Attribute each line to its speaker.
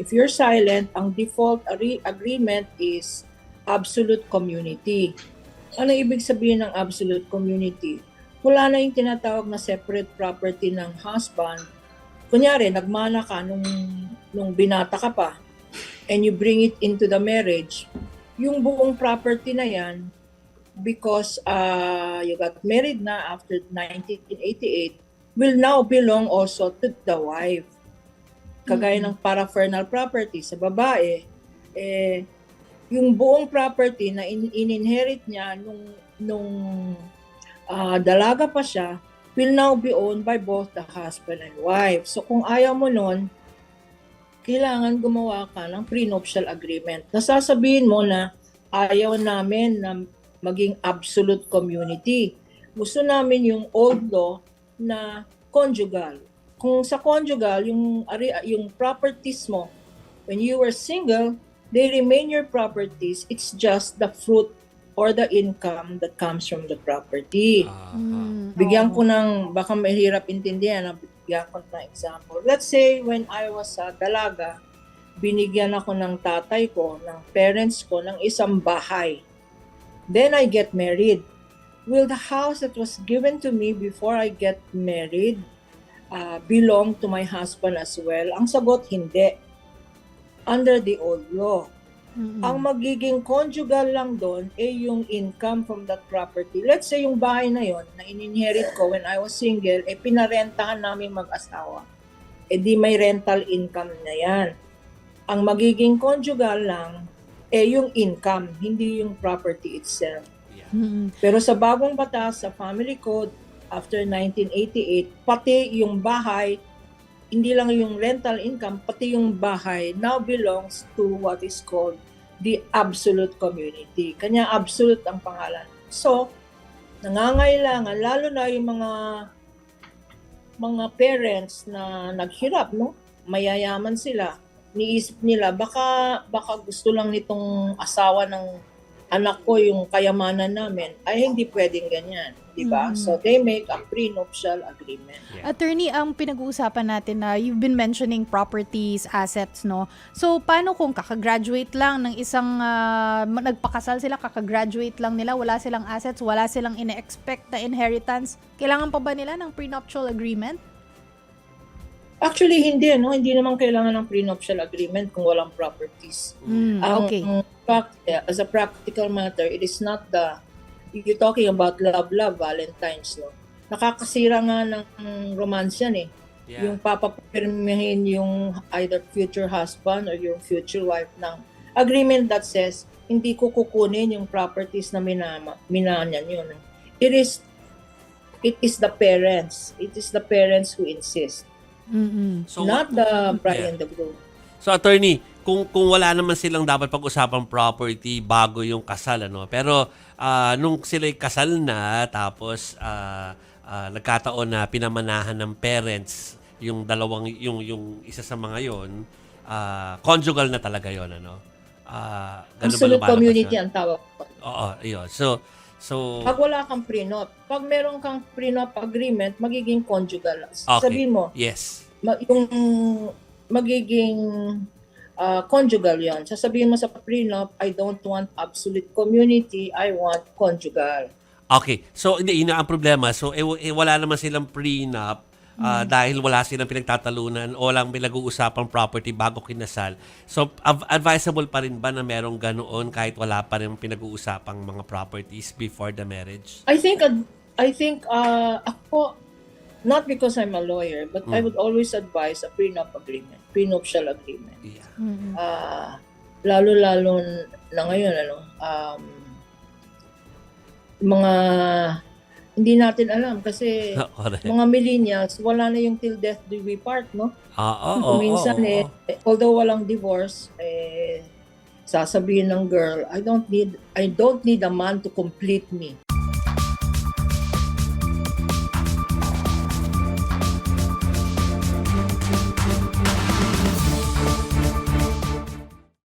Speaker 1: If you're silent, ang default agreement is absolute community. Ano ibig sabihin ng absolute community? Wala na yung tinatawag na separate property ng husband. Kunyari, nagmana ka nung binata ka pa and you bring it into the marriage, yung buong property na yan, because you got married na after 1988, will now belong also to the wife. Kagaya ng paraphernal property sa babae, yung buong property na in-inherit niya nung dalaga pa siya, will now be owned by both the husband and wife. So kung ayaw mo nun, kailangan gumawa ka ng prenuptial agreement. Nasasabihin mo na ayaw namin na maging absolute community. Gusto namin yung old law na conjugal. Kung sa conjugal, yung properties mo, when you were single, they remain your properties. It's just the fruit or the income that comes from the property. Bigyan ko ng, baka mahirap intindihan, bigyan ko ng example. Let's say, when I was dalaga, binigyan ako ng tatay ko, ng parents ko, ng isang bahay. Then I get married. Will the house that was given to me before I get married belong to my husband as well? Ang sagot, hindi. Under the old law. Ang magiging conjugal lang doon ay yung income from that property. Let's say yung bahay na yon na in-inherit ko when I was single, pinarentahan namin mag-asawa. Di may rental income na yan. Ang magiging conjugal lang yung income, hindi yung property itself. Pero sa bagong batas, sa family code, after 1988, pati yung bahay, hindi lang yung rental income, pati yung bahay now belongs to what is called the absolute community. Kanya absolute ang pangalan. So, nangangailangan, lalo na yung mga parents na naghirap, no? Mayayaman sila. Niisip nila, baka gusto lang nitong asawa ng anak ko yung kayamanan namin. Ay, hindi pwedeng ganyan. Diba? So, they make a prenuptial agreement.
Speaker 2: Attorney, ang pinag-uusapan natin na you've been mentioning properties, assets, no? So, paano kung kakagraduate lang ng isang, nagpakasal sila, kakagraduate lang nila, wala silang assets, wala silang ina-expect na inheritance? Kailangan pa ba nila ng prenuptial agreement?
Speaker 1: Actually, hindi. No? Hindi naman kailangan ng prenuptial agreement kung walang properties.
Speaker 2: Okay.
Speaker 1: As a practical matter, it is not you're talking about love, Valentine's, no? Nakakasira nga ng romance yan eh. Yeah. Yung papapirmahin yung either future husband or yung future wife ng agreement that says, hindi ko kukunin yung properties na minanyan yun. It is the parents. It is the parents who insist. So, not the bride and the groom.
Speaker 3: So, attorney, kung wala naman silang dapat pag-usapang property bago yung kasal, ano? Pero nung sila'y kasal na, tapos nagkataon na pinamanahan ng parents yung yung isa sa mga yon, conjugal na talaga yon, ano?
Speaker 1: Absolute community ang tawag.
Speaker 3: Oo, yun. So
Speaker 1: pag wala kang prenup, pag meron kang prenup agreement, magiging conjugal.
Speaker 3: Okay.
Speaker 1: Sabihin mo,
Speaker 3: yes.
Speaker 1: Yung magiging conjugal yan. Sasabihin mo sa prenup, I don't want absolute community, I want conjugal.
Speaker 3: Okay. So, yun ang problema. So, wala naman silang prenup dahil wala silang pinagtatalunan o walang pinag-uusapang property bago kinasal. So, advisable pa rin ba na merong ganoon kahit wala pa rin pinag-uusapang mga properties before the marriage?
Speaker 1: I think ako, not because I'm a lawyer, but I would always advise a prenuptial agreement.
Speaker 3: Yeah.
Speaker 1: Lalo-lalo na ngayon, mga hindi natin alam kasi mga millennials, wala na yung till death do we part, no? Minsan although walang divorce, sasabihin ng girl, I don't need a man to complete me.